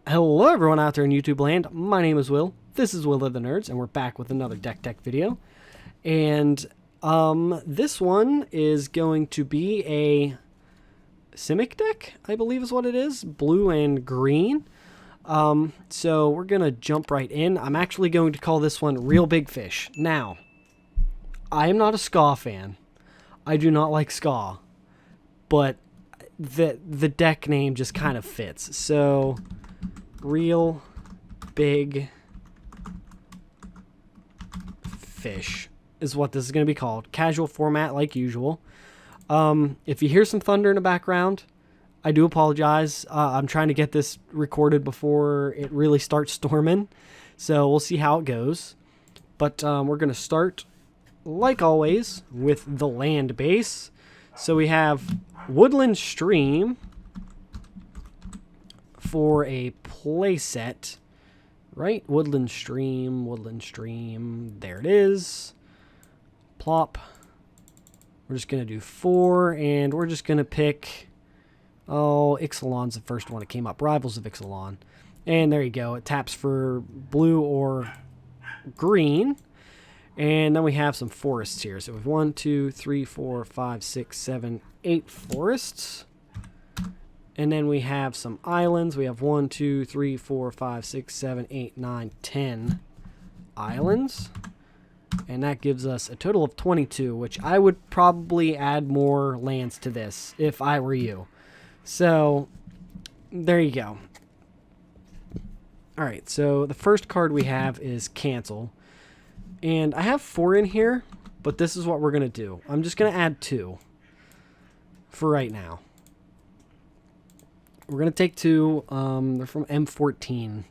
Hello everyone out there in YouTube land, my name is Will, this is Will of the Nerds, and we're back with another deck tech video. And this one is going to be a Simic deck, I believe is what it is, blue and green. So we're going to jump right in. I'm actually going to call this one Real Big Fish. Now, I am not a Ska fan. I do not like Ska, but the deck name just kind of fits. So Real Big Fish is what this is going to be called. Casual format like usual. If you hear some thunder in the background, I do apologize. I'm trying to get this recorded before it really starts storming. So we'll see how it goes. But we're going to start, like always, with the land base. So we have Woodland Stream for a playset, right? Woodland Stream, there it is. Plop. We're just going to do 4, and we're just going to pick, Ixalan's the first one that came up, Rivals of Ixalan. And there you go, it taps for blue or green. And then we have some forests here. So we have 1, 2, 3, 4, 5, 6, 7, 8 forests. And then we have some islands. We have 1, 2, 3, 4, 5, 6, 7, 8, 9, 10 islands. And that gives us a total of 22, which I would probably add more lands to this if I were you. So, there you go. Alright, so the first card we have is Cancel. And I have 4 in here, but this is what we're going to do. I'm just going to add 2 for right now. We're going to take 2. They're from M14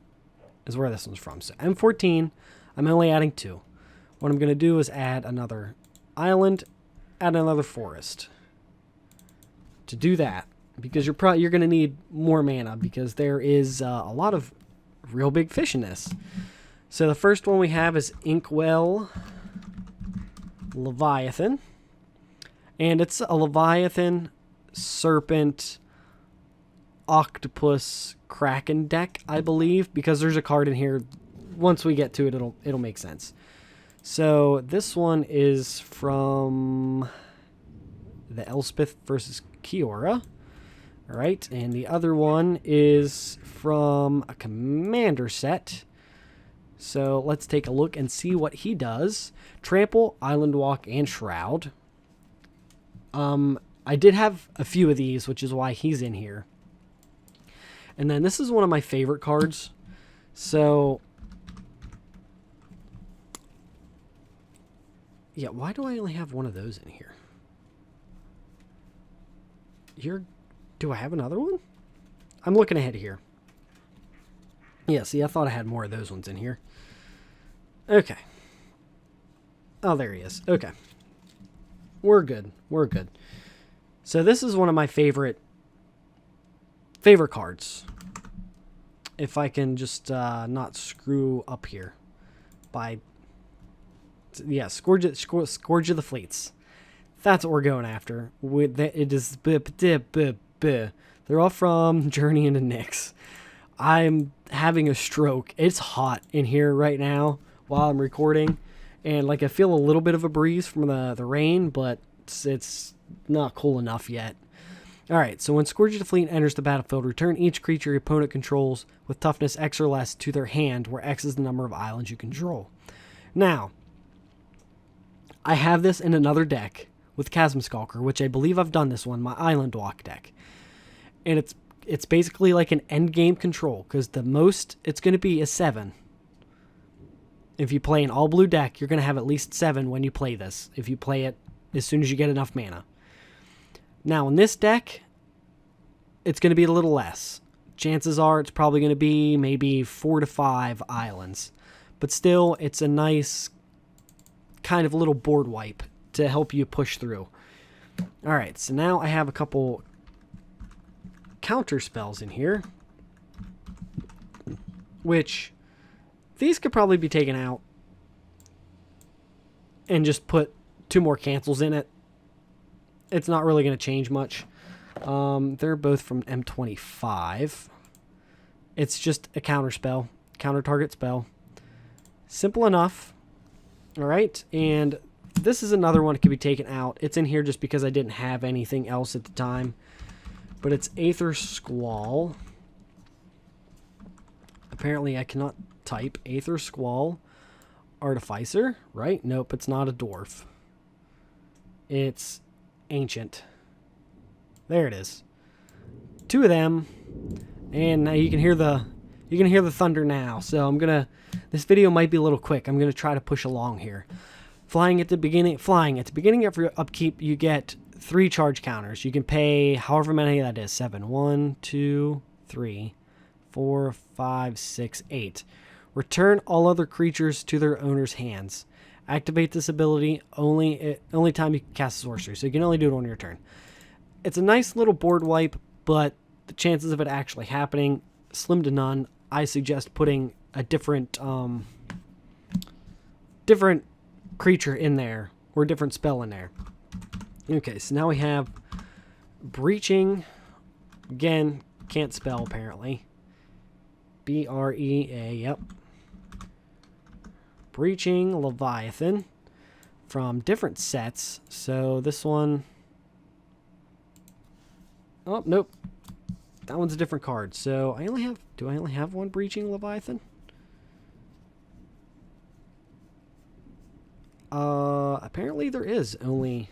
is where this one's from. So M14, I'm only adding 2. What I'm going to do is add another island, add another forest. To do that, because you're going to need more mana, because there is a lot of real big fish in this. So the first one we have is Inkwell Leviathan. And it's a Leviathan, Serpent, Octopus, Kraken deck, I believe, because there's a card in here. Once we get to it, it'll make sense. So this one is from the Elspeth versus Kiora. All right, and the other one is from a commander set. So let's take a look and see what he does. Trample, Island Walk, and Shroud. I did have a few of these, which is why he's in here. And then this is one of my favorite cards. So, yeah, why do I only have one of those in here? Do I have another one? I'm looking ahead here. Yeah, see, I thought I had more of those ones in here. Okay. Oh, there he is. Okay. We're good. We're good. So this is one of my favorite cards. If I can just not screw up here. Yeah, Scourge of the Fleets. That's what we're going after. It is... They're all from Journey into Nyx. I'm having a stroke. It's hot in here right now while I'm recording. And like I feel a little bit of a breeze from the rain, but it's not cool enough yet. Alright, so when Scourge of the Fleet enters the battlefield, return each creature your opponent controls with toughness X or less to their hand, where X is the number of islands you control. Now, I have this in another deck with Chasm Skulker, which I believe I've done this one, my Island Walk deck. And it's basically like an endgame control, because the most it's going to be is 7. If you play an all-blue deck, you're going to have at least 7 when you play this, if you play it as soon as you get enough mana. Now, in this deck, it's going to be a little less. Chances are it's probably going to be maybe 4 to 5 islands. But still, it's a nice kind of little board wipe to help you push through. Alright, so now I have a couple counter spells in here, which these could probably be taken out and just put 2 more cancels in it. It's not really going to change much. They're both from M25. It's just a counter spell, counter target spell. Simple enough. All right, and this is another one that can be taken out. It's in here just because I didn't have anything else at the time. But it's Aether Squall. Apparently I cannot type Aether Squall Artificer, right? Nope, it's not a dwarf. It's ancient. There it is. 2 of them, and now you can hear the thunder now. So this video might be a little quick. I'm gonna try to push along here. Flying at the beginning of your upkeep, you get 3 charge counters. You can pay however many that is. 7. 1, 2, 3, 4, 5, 6, 8. Return all other creatures to their owner's hands. Activate this ability only time you can cast a sorcery, so you can only do it on your turn. It's a nice little board wipe, but the chances of it actually happening, slim to none. I suggest putting a different creature in there, or a different spell in there. Okay, so now we have Breaching. Again, can't spell apparently. B-R-E-A, yep. Breaching Leviathan from different sets. So this one... Oh, nope. That one's a different card. So I only have... Do I only have one Breaching Leviathan? Apparently there is only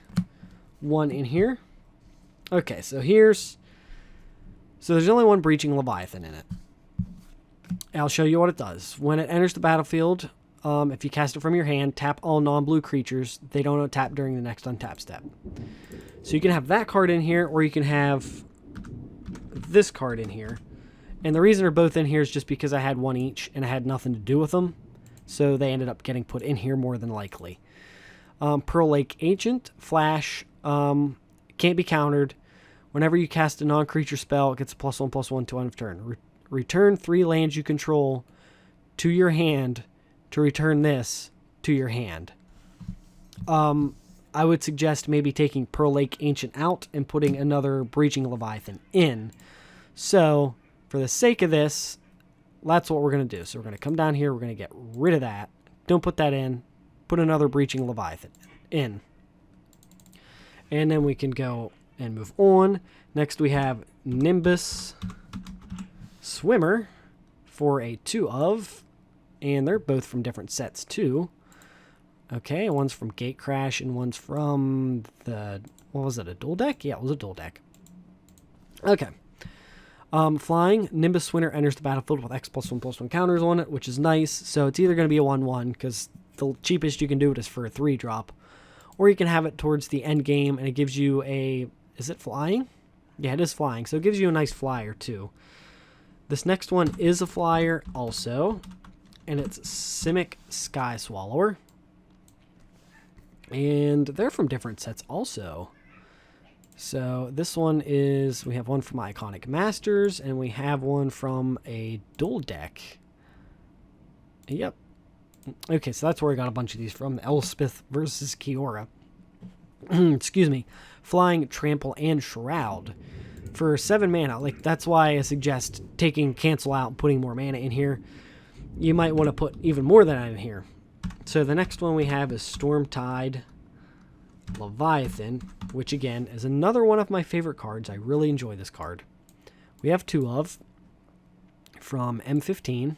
one in here. Okay, so there's only one Breaching Leviathan in it. I'll show you what it does. When it enters the battlefield, if you cast it from your hand, tap all non-blue creatures. They don't tap during the next untap step. So you can have that card in here, or you can have this card in here. And the reason they're both in here is just because I had one each, and I had nothing to do with them. So they ended up getting put in here more than likely. Pearl Lake Ancient, Flash, can't be countered. Whenever you cast a non-creature spell, it gets a +1/+1 to end of turn. Return 3 lands you control to your hand to return this to your hand. I would suggest maybe taking Pearl Lake Ancient out and putting another Breaching Leviathan in. So, for the sake of this, that's what we're going to do. So we're going to come down here, we're going to get rid of that. Don't put that in. Put another Breaching Leviathan in. And then we can go and move on. Next we have Nimbus Swimmer for a 2 of, and they're both from different sets too. Okay, one's from Gatecrash and one's from the, what was it, a dual deck? Yeah, it was a dual deck. Okay. Flying, Nimbus Swimmer enters the battlefield with X +1/+1 counters on it, which is nice. So it's either going to be a 1/1, because the cheapest you can do it is for a 3-drop. Or you can have it towards the end game, and it gives you a, is it flying? Yeah, it is flying, so it gives you a nice flyer too. This next one is a flyer also, and it's Simic Sky Swallower. And they're from different sets also. So this one is, we have one from Iconic Masters, and we have one from a dual deck. Yep. Okay, so that's where I got a bunch of these from. Elspeth versus Kiora. Excuse me. Flying, Trample, and Shroud. For 7 mana, like, that's why I suggest taking Cancel out and putting more mana in here. You might want to put even more than that in here. So the next one we have is Stormtide Leviathan, which again is another one of my favorite cards. I really enjoy this card. We have 2 of from M15.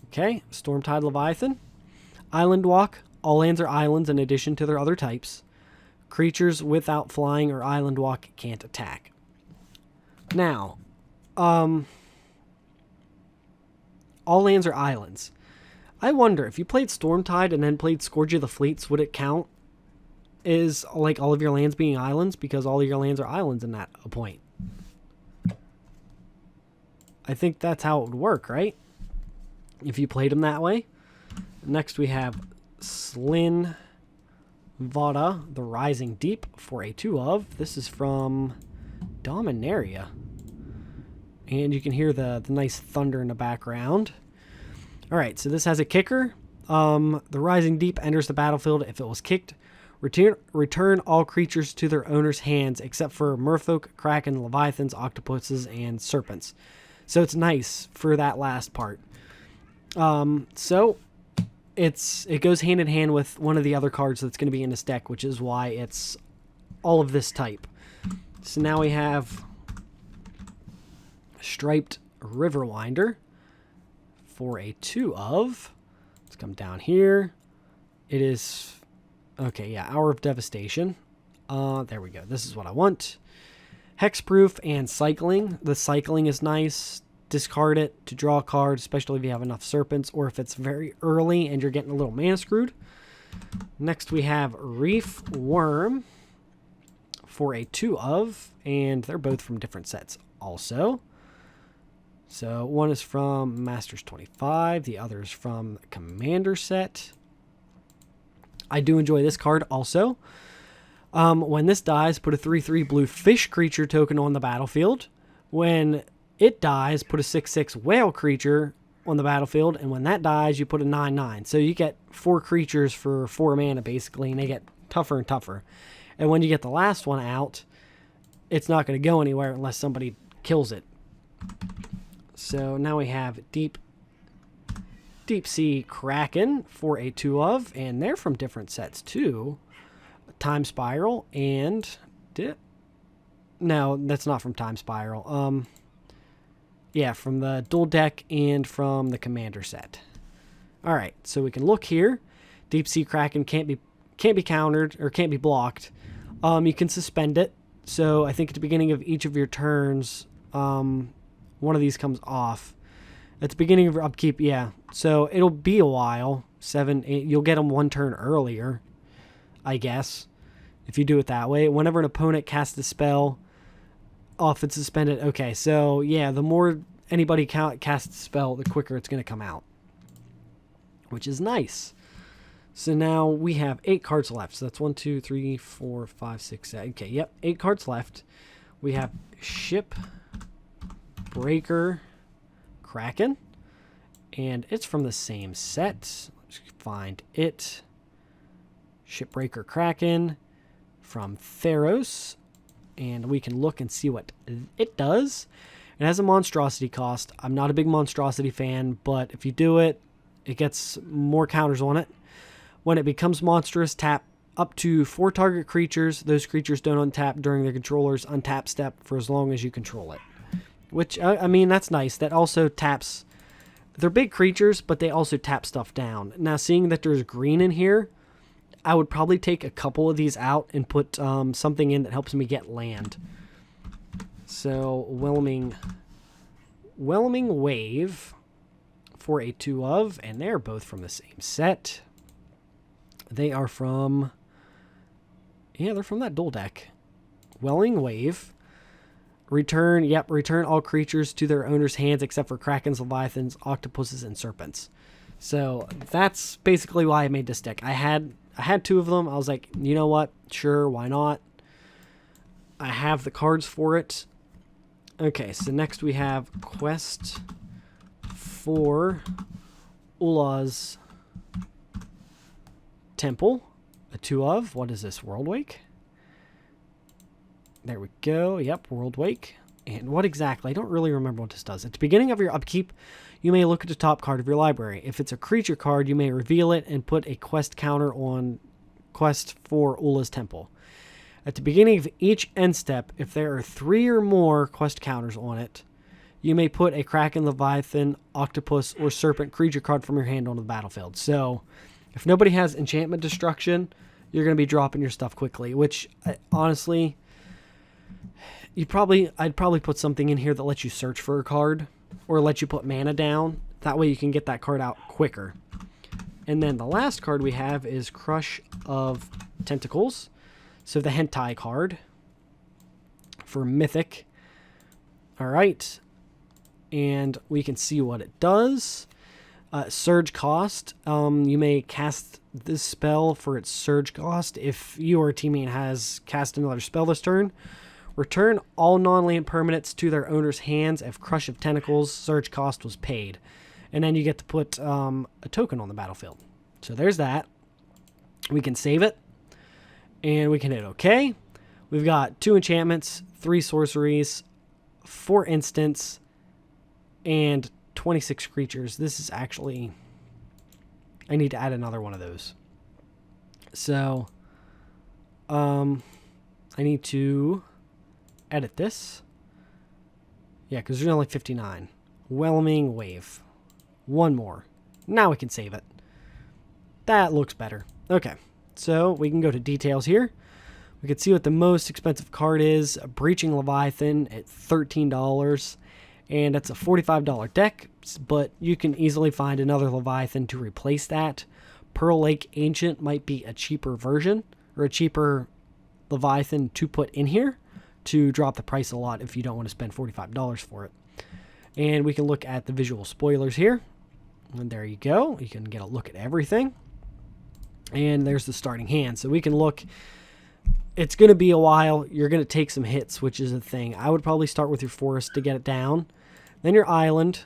Okay, Stormtide Leviathan. Island Walk. All lands are islands in addition to their other types. Creatures without flying or Island Walk can't attack. Now, all lands are islands. I wonder, if you played Stormtide and then played Scourge of the Fleets, would it count as like all of your lands being islands? Because all of your lands are islands in that point. I think that's how it would work, right? If you played them that way. Next we have Slyn Vada, the Rising Deep, for a 2 of. This is from Dominaria. And you can hear the nice thunder in the background. Alright, so this has a kicker. The Rising Deep enters the battlefield. If it was kicked, return all creatures to their owner's hands except for merfolk, kraken, leviathans, octopuses, and serpents. So it's nice for that last part. So it goes hand in hand with one of the other cards that's going to be in this deck, which is why it's all of this type. So now we have Striped Riverwinder for a 2 of. Let's come down here. It is, okay, yeah, Hour of Devastation. There we go. This is what I want. Hexproof and Cycling. The Cycling is nice. Discard it to draw a card, especially if you have enough Serpents or if it's very early and you're getting a little mana screwed. Next we have Reef Worm for a 2 of, and they're both from different sets also. So one is from Masters 25, the other is from Commander set. I do enjoy this card also. When this dies, put a 3/3 blue fish creature token on the battlefield. When it dies, put a 6/6 whale creature on the battlefield, and when that dies, you put a 9/9. So you get 4 creatures for 4 mana, basically, and they get tougher and tougher. And when you get the last one out, it's not going to go anywhere unless somebody kills it. So now we have Deep Sea Kraken for a 2 of, and they're from different sets too. Time Spiral and... No, that's not from Time Spiral. Yeah, from the dual deck and from the Commander set. All right, so we can look here. Deep Sea Kraken can't be countered or can't be blocked. You can suspend it. So I think at the beginning of each of your turns, one of these comes off. At the beginning of your upkeep, yeah. So it'll be a while. 7, 8. You'll get them 1 turn earlier, I guess, if you do it that way. Whenever an opponent casts a spell, off it's suspended. Okay, so yeah, the more anybody casts a spell, the quicker it's going to come out, which is nice. So now we have 8 cards left. So that's 1, 2, 3, 4, 5, 6, 7. Okay, yep, 8 cards left. We have Shipbreaker Kraken, and it's from the same set. Let's find it. Shipbreaker Kraken from Theros, and we can look and see what it does. It has a monstrosity cost. I'm not a big monstrosity fan, but if you do it, it gets more counters on it. When it becomes monstrous, tap up to 4 target creatures. Those creatures don't untap during their controller's untap step for as long as you control it. Which, I mean, that's nice. That also taps... They're big creatures, but they also tap stuff down. Now, seeing that there's green in here, I would probably take a couple of these out and put something in that helps me get land. So, Whelming Wave for a 2 of, and they're both from the same set. They are from... Yeah, they're from that dual deck. Whelming Wave. Return all creatures to their owner's hands except for Krakens, Leviathans, Octopuses, and Serpents. So that's basically why I made this deck. I had 2 of them. I was like, you know what? Sure, why not? I have the cards for it. Okay, so next we have Quest for Ulla's Temple. A 2 of. What is this? Worldwake? There we go. Yep, Worldwake. And what exactly? I don't really remember what this does. At the beginning of your upkeep, you may look at the top card of your library. If it's a creature card, you may reveal it and put a quest counter on Quest for Ulla's Temple. At the beginning of each end step, if there are 3 or more quest counters on it, you may put a Kraken, Leviathan, Octopus, or Serpent creature card from your hand onto the battlefield. So, if nobody has Enchantment Destruction, you're going to be dropping your stuff quickly, which, honestly... I'd probably put something in here that lets you search for a card or lets you put mana down. That way you can get that card out quicker. And then the last card we have is Crush of Tentacles. So the Hentai card for Mythic. All right. And we can see what it does. Surge cost. You may cast this spell for its surge cost if your teammate has cast another spell this turn. Return all non-land permanents to their owner's hands if Crush of Tentacles surge cost was paid. And then you get to put a token on the battlefield. So there's that. We can save it. And we can hit OK. We've got 2 enchantments, 3 sorceries, 4 instants, and 26 creatures. This is actually... I need to add another one of those. So, I need to edit this. Yeah, because there's only 59. Whelming Wave. One more. Now we can save it. That looks better. Okay, so we can go to details here. We can see what the most expensive card is. A Breaching Leviathan at $13. And that's a $45 deck, but you can easily find another Leviathan to replace that. Pearl Lake Ancient might be a cheaper version, or a cheaper Leviathan to put in here to drop the price a lot if you don't want to spend $45 for it. And we can look at the visual spoilers here. And there you go. You can get a look at everything. And there's the starting hand. So we can look... It's going to be a while. You're going to take some hits, which is a thing. I would probably start with your forest to get it down. Then your island.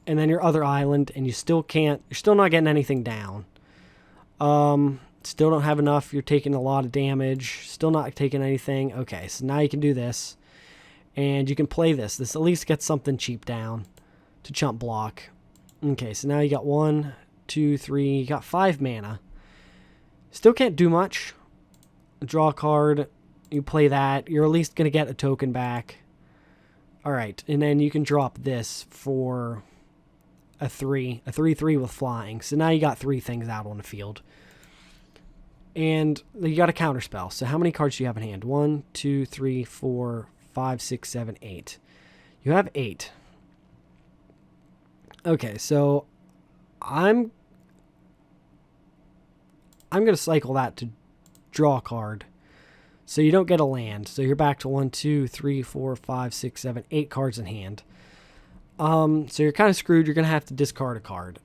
And then your other island. And you still can't... You're still not getting anything down. Still don't have enough. You're taking a lot of damage. Still not taking anything. Okay, so now you can do this. And you can play this. This at least gets something cheap down to chump block. Okay, so now you got 1, 2, 3. You got 5 mana. Still can't do much. Draw a card. You play that. You're at least going to get a token back. Alright, and then you can drop this for a 3. A 3/3 with flying. So now you got 3 things out on the field. And you got a counterspell. So how many cards do you have in hand? 1, 2, 3, 4, 5, 6, 7, 8. You have 8. Okay, so I'm going to cycle that to draw a card. So you don't get a land. So you're back to 1, 2, 3, 4, 5, 6, 7, 8 cards in hand. So you're kind of screwed. You're going to have to discard a card.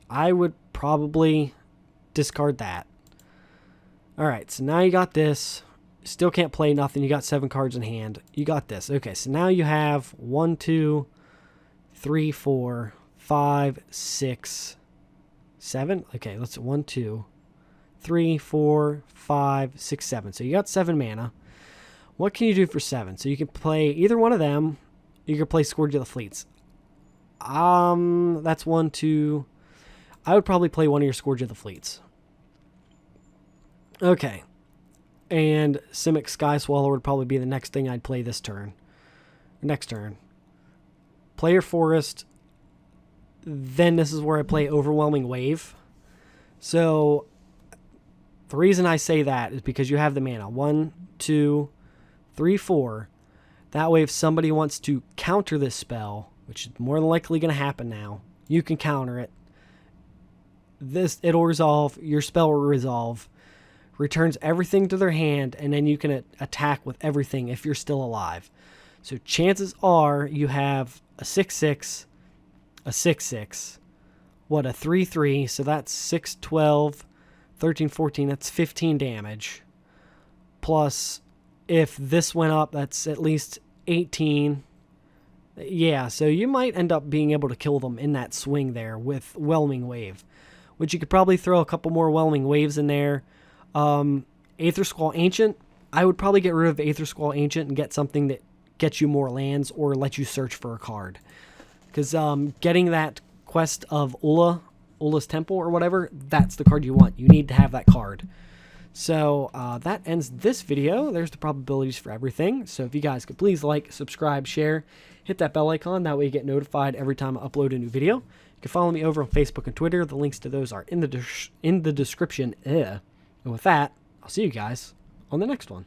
I would probably discard that. Alright, so now you got this. Still can't play nothing. You got 7 cards in hand. You got this. Okay, so now you have 1, 2, 3, 4, 5, 6, 7. Okay, let's 1, 2, 3, 4, 5, 6, 7. So you got 7 mana. What can you do for 7? So you can play either one of them. You can play Scourge of the Fleets. That's 1, 2. I would probably play one of your Scourge of the Fleets. Okay. And Simic Sky Swallower would probably be the next thing I'd play this turn. Next turn. Play your forest. Then this is where I play Overwhelming Wave. So the reason I say that is because you have the mana. 1, 2, 3, 4. That way if somebody wants to counter this spell, which is more than likely going to happen now, you can counter it. It'll resolve. Your spell will resolve. Returns everything to their hand, and then you can attack with everything if you're still alive. So chances are you have a 6/6, a 6/6, what, a 3/3, so that's 6, 12, 13, 14, that's 15 damage. Plus, if this went up, that's at least 18. Yeah, so you might end up being able to kill them in that swing there with Whelming Wave, which you could probably throw a couple more Whelming Waves in there. Aether Squall Ancient, I would probably get rid of Aether Squall Ancient and get something that gets you more lands or lets you search for a card. Because getting that quest of Ulla's Temple or whatever, that's the card you want. You need to have that card. So that ends this video. There's the probabilities for everything. So if you guys could please like, subscribe, share, hit that bell icon. That way you get notified every time I upload a new video. You can follow me over on Facebook and Twitter. The links to those are in the description. And with that, I'll see you guys on the next one.